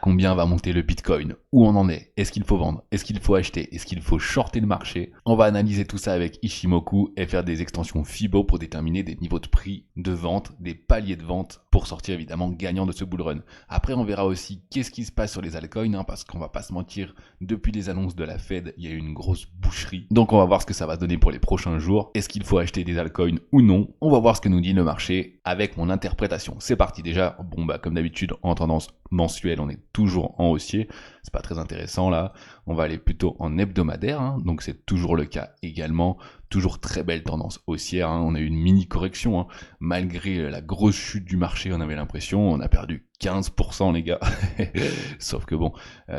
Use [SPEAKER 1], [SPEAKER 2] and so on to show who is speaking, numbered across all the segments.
[SPEAKER 1] combien va monter le Bitcoin, où on en est, est-ce qu'il faut vendre, est-ce qu'il faut acheter, est-ce qu'il faut shorter le marché. On va analyser tout ça avec Ishimoku et faire des extensions Fibo pour déterminer des niveaux de prix de vente, des paliers de vente pour sortir évidemment gagnant de ce bull run. Après on verra aussi qu'est-ce qui se passe sur les altcoins, parce qu'on va pas se mentir, depuis les annonces de la Fed, il y a eu une grosse boucherie. Donc on va voir ce que ça va donner pour les prochains jours. Est-ce qu'il faut acheter des altcoins ou non? On va voir ce que nous dit le marché avec mon interprétation. C'est parti déjà. Bon comme d'habitude en tendance mensuelle, on est toujours en haussier. C'est pas très intéressant là. On va aller plutôt en hebdomadaire, donc c'est toujours le cas également. Toujours très belle tendance haussière, on a eu une mini correction, malgré la grosse chute du marché, on avait l'impression, on a perdu 15% les gars. Sauf que bon,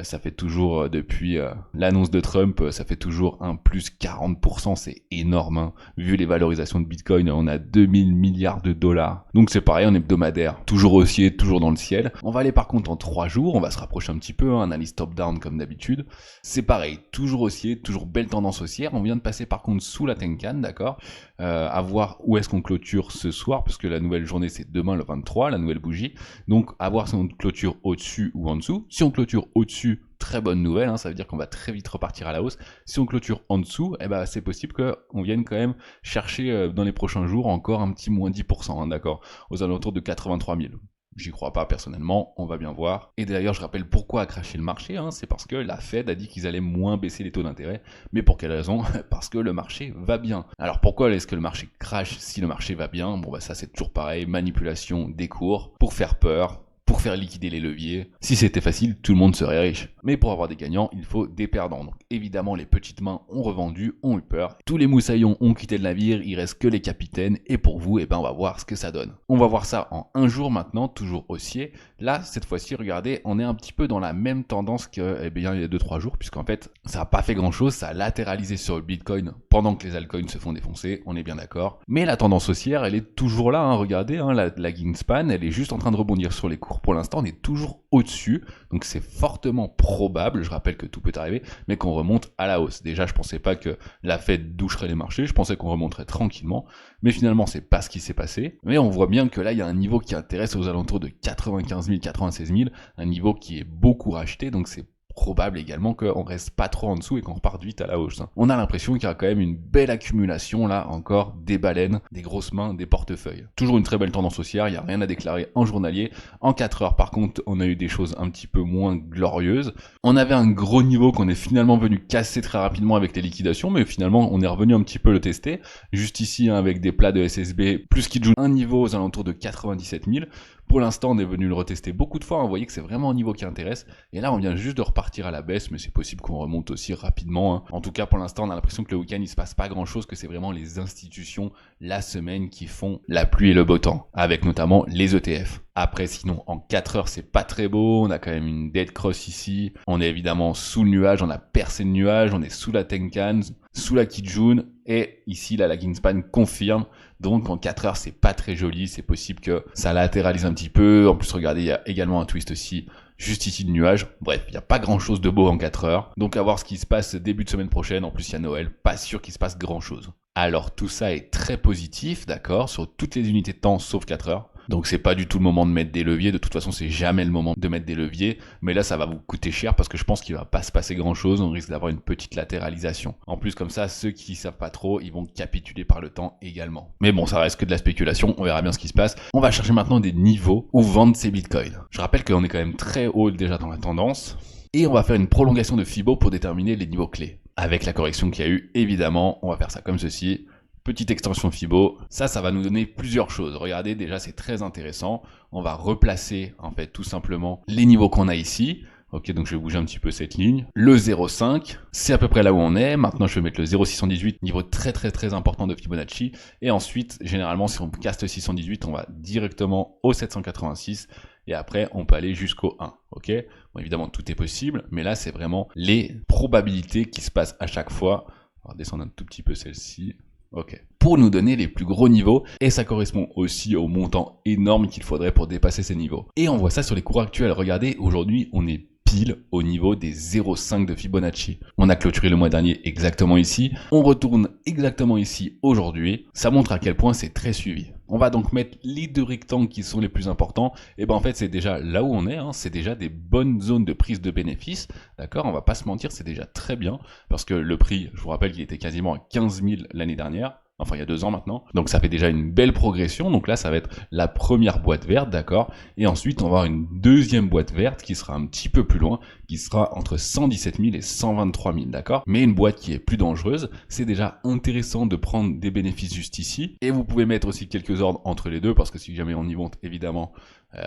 [SPEAKER 1] ça fait toujours, depuis l'annonce de Trump, ça fait toujours un plus 40%, c'est énorme. Vu les valorisations de Bitcoin, on a 2000 milliards de dollars. Donc c'est pareil en hebdomadaire, toujours haussier, toujours dans le ciel. On va aller par contre en 3 jours, on va se rapprocher un petit peu, analyse top-down comme d'habitude. C'est pareil, toujours haussier, toujours belle tendance haussière. On vient de passer par contre sous la Tenkan, d'accord, à voir où est-ce qu'on clôture ce soir, parce que la nouvelle journée c'est demain le 23, la nouvelle bougie. Donc à voir si on clôture au-dessus ou en dessous. Si on clôture au-dessus, très bonne nouvelle, ça veut dire qu'on va très vite repartir à la hausse. Si on clôture en dessous, c'est possible qu'on vienne quand même chercher dans les prochains jours encore un petit moins 10%, d'accord, aux alentours de 83 000. J'y crois pas personnellement, on va bien voir. Et d'ailleurs, je rappelle pourquoi a craché le marché, c'est parce que la Fed a dit qu'ils allaient moins baisser les taux d'intérêt. Mais pour quelle raison? Parce que le marché va bien. Alors pourquoi est-ce que le marché crache si le marché va bien? Ça c'est toujours pareil, manipulation des cours, pour faire peur, pour faire liquider les leviers. Si c'était facile, tout le monde serait riche. Mais pour avoir des gagnants, il faut des perdants. Donc évidemment, les petites mains ont revendu, ont eu peur. Tous les moussaillons ont quitté le navire, il reste que les capitaines. Et pour vous, on va voir ce que ça donne. On va voir ça en un jour maintenant, toujours haussier. Là, cette fois-ci, regardez, on est un petit peu dans la même tendance que il y a 2-3 jours, puisqu'en fait, ça n'a pas fait grand-chose, ça a latéralisé sur le Bitcoin pendant que les altcoins se font défoncer, on est bien d'accord. Mais la tendance haussière, elle est toujours là, regardez, la Greenspan, elle est juste en train de rebondir sur les cours. Pour l'instant, on est toujours au-dessus, donc c'est fortement probable, je rappelle que tout peut arriver, mais qu'on remonte à la hausse. Déjà, je pensais pas que la Fed doucherait les marchés, je pensais qu'on remonterait tranquillement, mais finalement, c'est pas ce qui s'est passé. Mais on voit bien que là, il y a un niveau qui intéresse aux alentours de 95 000, 96 000, un niveau qui est beaucoup racheté, donc c'est probable également qu'on reste pas trop en dessous et qu'on reparte vite à la hausse. On a l'impression qu'il y a quand même une belle accumulation là encore des baleines, des grosses mains, des portefeuilles. Toujours une très belle tendance haussière, il n'y a rien à déclarer en journalier. En 4 heures par contre, on a eu des choses un petit peu moins glorieuses. On avait un gros niveau qu'on est finalement venu casser très rapidement avec les liquidations, mais finalement on est revenu un petit peu le tester. Juste ici avec des plats de SSB, plus qui joue un niveau aux alentours de 97 000. Pour l'instant, on est venu le retester beaucoup de fois, vous voyez que c'est vraiment un niveau qui intéresse, et là on vient juste de repartir à la baisse, mais c'est possible qu'on remonte aussi rapidement. En tout cas, pour l'instant, on a l'impression que le week-end, il se passe pas grand-chose, que c'est vraiment les institutions, la semaine, qui font la pluie et le beau temps, avec notamment les ETF. Après, sinon, en 4 heures, c'est pas très beau, on a quand même une dead cross ici, on est évidemment sous le nuage, on a percé le nuage, on est sous la Tenkan, sous la Kijun, et ici, là, la Greenspan confirme. Donc en 4 heures, c'est pas très joli, c'est possible que ça latéralise un petit peu. En plus, regardez, il y a également un twist aussi, juste ici de nuage. Bref, il n'y a pas grand chose de beau en 4 heures. Donc à voir ce qui se passe début de semaine prochaine. En plus, il y a Noël, pas sûr qu'il se passe grand chose. Alors tout ça est très positif, d'accord, sur toutes les unités de temps sauf 4 heures. Donc c'est pas du tout le moment de mettre des leviers, de toute façon c'est jamais le moment de mettre des leviers, mais là ça va vous coûter cher parce que je pense qu'il va pas se passer grand chose, on risque d'avoir une petite latéralisation. En plus comme ça, ceux qui savent pas trop, ils vont capituler par le temps également. Mais bon, ça reste que de la spéculation, on verra bien ce qui se passe. On va chercher maintenant des niveaux où vendre ces bitcoins. Je rappelle qu'on est quand même très haut déjà dans la tendance, et on va faire une prolongation de Fibo pour déterminer les niveaux clés. Avec la correction qu'il y a eu, évidemment, on va faire ça comme ceci. Petite extension Fibo, ça va nous donner plusieurs choses. Regardez, déjà c'est très intéressant. On va replacer en fait tout simplement les niveaux qu'on a ici. Ok, donc je vais bouger un petit peu cette ligne. Le 0,5, c'est à peu près là où on est. Maintenant, je vais mettre le 0,618, niveau très important de Fibonacci. Et ensuite, généralement, si on caste 618, on va directement au 786. Et après, on peut aller jusqu'au 1. Ok, bon, évidemment, tout est possible, mais là, c'est vraiment les probabilités qui se passent à chaque fois. On va descendre un tout petit peu celle-ci. Ok. Pour nous donner les plus gros niveaux, et ça correspond aussi au montant énorme qu'il faudrait pour dépasser ces niveaux. Et on voit ça sur les cours actuels. Regardez, aujourd'hui, on est pile au niveau des 0,5 de Fibonacci. On a clôturé le mois dernier exactement ici. On retourne exactement ici aujourd'hui. Ça montre à quel point c'est très suivi. On va donc mettre les 2 rectangles qui sont les plus importants. Et ben en fait c'est déjà là où on est, hein, c'est déjà des bonnes zones de prise de bénéfices. D'accord, on va pas se mentir, c'est déjà très bien. Parce que le prix, je vous rappelle qu'il était quasiment à 15 000 l'année dernière. Enfin, il y a 2 ans maintenant. Donc ça fait déjà une belle progression. Donc là, ça va être la première boîte verte, d'accord. Et ensuite, on va avoir une deuxième boîte verte qui sera un petit peu plus loin, qui sera entre 117 000 et 123 000, d'accord. Mais une boîte qui est plus dangereuse. C'est déjà intéressant de prendre des bénéfices juste ici. Et vous pouvez mettre aussi quelques ordres entre les deux, parce que si jamais on y monte, évidemment,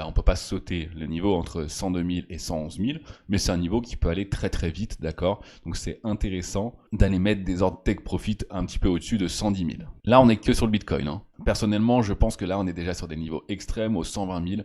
[SPEAKER 1] on peut pas sauter le niveau entre 102 000 et 111 000, mais c'est un niveau qui peut aller très très vite, d'accord. Donc c'est intéressant d'aller mettre des ordres take profit un petit peu au-dessus de 110 000. Là, on est que sur le Bitcoin, hein. Personnellement, je pense que là, on est déjà sur des niveaux extrêmes, aux 120 000,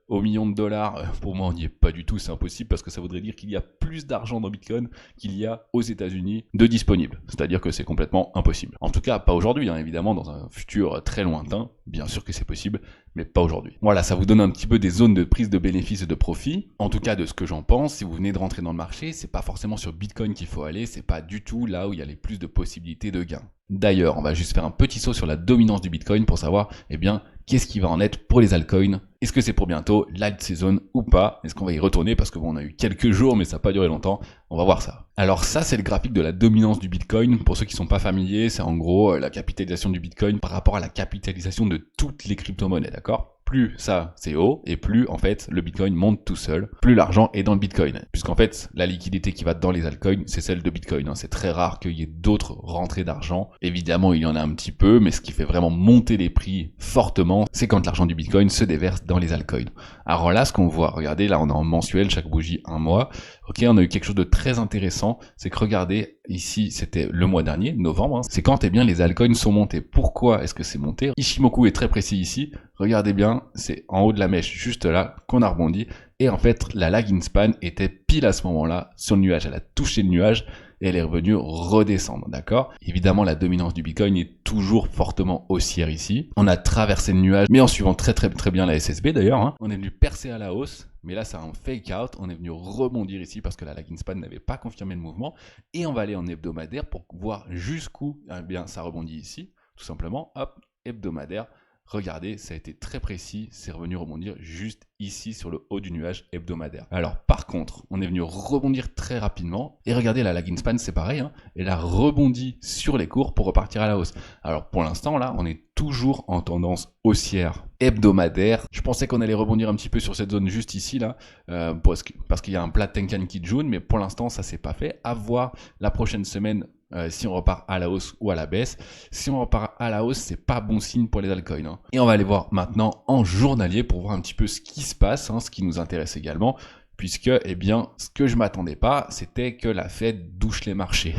[SPEAKER 1] au million de dollars. Pour moi, on n'y est pas du tout, c'est impossible, parce que ça voudrait dire qu'il y a plus d'argent dans Bitcoin qu'il y a aux États-Unis de disponible. C'est-à-dire que c'est complètement impossible. En tout cas, pas aujourd'hui, hein, évidemment, dans un futur très lointain, bien sûr que c'est possible, mais pas aujourd'hui. Voilà, ça vous donne un petit peu des zones de prise de bénéfices et de profit. En tout cas, de ce que j'en pense, si vous venez de rentrer dans le marché, c'est pas forcément sur Bitcoin qu'il faut aller, c'est pas du tout là où il y a les plus de possibilités de gains. D'ailleurs, on va juste faire un petit saut sur la dominance du Bitcoin pour savoir, eh bien, qu'est-ce qui va en être pour les altcoins. Est-ce que c'est pour bientôt, l'alt season ou pas? Est-ce qu'on va y retourner? Parce que bon, on a eu quelques jours, mais ça n'a pas duré longtemps. On va voir ça. Alors ça, c'est le graphique de la dominance du Bitcoin. Pour ceux qui sont pas familiers, c'est en gros la capitalisation du Bitcoin par rapport à la capitalisation de toutes les crypto-monnaies, d'accord? Plus ça c'est haut, et plus en fait le Bitcoin monte tout seul, plus l'argent est dans le Bitcoin. Puisqu'en fait, la liquidité qui va dans les altcoins, c'est celle de Bitcoin, hein. C'est très rare qu'il y ait d'autres rentrées d'argent. Évidemment, il y en a un petit peu, mais ce qui fait vraiment monter les prix fortement, c'est quand l'argent du Bitcoin se déverse dans les altcoins. Alors là, ce qu'on voit, regardez, là on est en mensuel, chaque bougie un mois. Ok, on a eu quelque chose de très intéressant, c'est que regardez, ici c'était le mois dernier, novembre, hein, c'est quand eh bien les altcoins sont montés. Pourquoi est-ce que c'est monté? Ishimoku est très précis ici, regardez bien, c'est en haut de la mèche, juste là, qu'on a rebondi, et en fait la lagging span était pile à ce moment-là sur le nuage, elle a touché le nuage, et elle est revenue redescendre, d'accord? Évidemment, la dominance du Bitcoin est toujours fortement haussière ici. On a traversé le nuage, mais en suivant très bien la SSB d'ailleurs, hein. On est venu percer à la hausse, mais là c'est un fake out, on est venu rebondir ici parce que la lagging span n'avait pas confirmé le mouvement, et on va aller en hebdomadaire pour voir jusqu'où, eh bien, ça rebondit ici, tout simplement, hop, hebdomadaire. Regardez, ça a été très précis, c'est revenu rebondir juste ici sur le haut du nuage hebdomadaire. Alors par contre, on est venu rebondir très rapidement, et regardez la lagging span c'est pareil, hein, elle a rebondi sur les cours pour repartir à la hausse. Alors pour l'instant là, on est toujours en tendance haussière hebdomadaire. Je pensais qu'on allait rebondir un petit peu sur cette zone juste ici là, parce qu'il y a un plat Tenkan Kijun, mais pour l'instant ça s'est pas fait. À voir la prochaine semaine. Si on repart à la hausse ou à la baisse. Si on repart à la hausse, c'est pas bon signe pour les altcoins, hein. Et on va aller voir maintenant en journalier pour voir un petit peu ce qui se passe, hein, ce qui nous intéresse également. Puisque, eh bien, ce que je m'attendais pas, c'était que la Fed douche les marchés,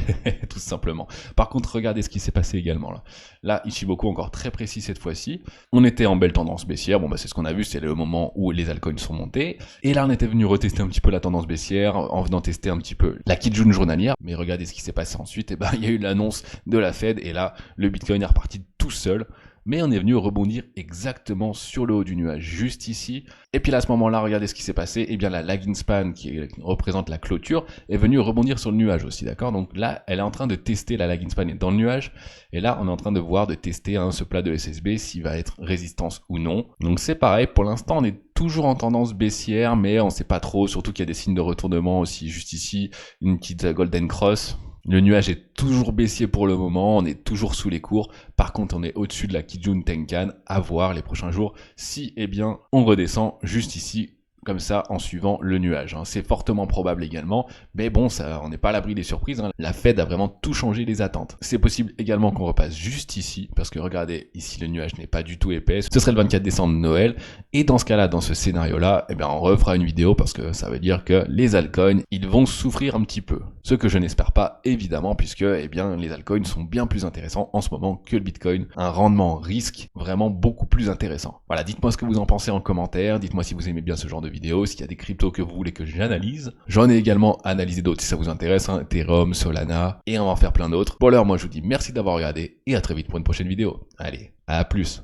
[SPEAKER 1] tout simplement. Par contre, regardez ce qui s'est passé également là. Là, Ishimoku encore très précis cette fois-ci. On était en belle tendance baissière, bon bah c'est ce qu'on a vu, c'est le moment où les altcoins sont montés. Et là, on était venu retester un petit peu la tendance baissière, en venant tester un petit peu la Kijun journalière. Mais regardez ce qui s'est passé ensuite, eh ben, il y a eu l'annonce de la Fed, et là, le Bitcoin est reparti tout seul. Mais on est venu rebondir exactement sur le haut du nuage, juste ici. Et puis là, à ce moment-là, regardez ce qui s'est passé. Eh bien, la lagging span, qui représente la clôture, est venue rebondir sur le nuage aussi, d'accord? Donc là, elle est en train de tester, la lagging span est dans le nuage. Et là, on est en train de voir, de tester ce plat de SSB, s'il va être résistance ou non. Donc c'est pareil, pour l'instant, on est toujours en tendance baissière, mais on sait pas trop, surtout qu'il y a des signes de retournement aussi, juste ici, une petite golden cross. Le nuage est toujours baissier pour le moment, on est toujours sous les cours. Par contre, on est au-dessus de la Kijun Tenkan, à voir les prochains jours si, eh bien, on redescend juste ici, comme ça, en suivant le nuage, hein. C'est fortement probable également, mais bon, ça, on n'est pas à l'abri des surprises, hein. La Fed a vraiment tout changé les attentes. C'est possible également qu'on repasse juste ici, parce que regardez, ici le nuage n'est pas du tout épais. Ce serait le 24 décembre Noël, et dans ce cas-là, dans ce scénario-là, eh bien, on refera une vidéo, parce que ça veut dire que les altcoins, ils vont souffrir un petit peu. Ce que je n'espère pas, évidemment, puisque, eh bien, les altcoins sont bien plus intéressants en ce moment que le Bitcoin. Un rendement risque vraiment beaucoup plus intéressant. Voilà, dites-moi ce que vous en pensez en commentaire, dites-moi si vous aimez bien ce genre de vidéo, s'il y a des cryptos que vous voulez que j'analyse. J'en ai également analysé d'autres si ça vous intéresse, hein, Ethereum, Solana, et on va en faire plein d'autres. Pour l'heure, moi je vous dis merci d'avoir regardé, et à très vite pour une prochaine vidéo. Allez, à plus.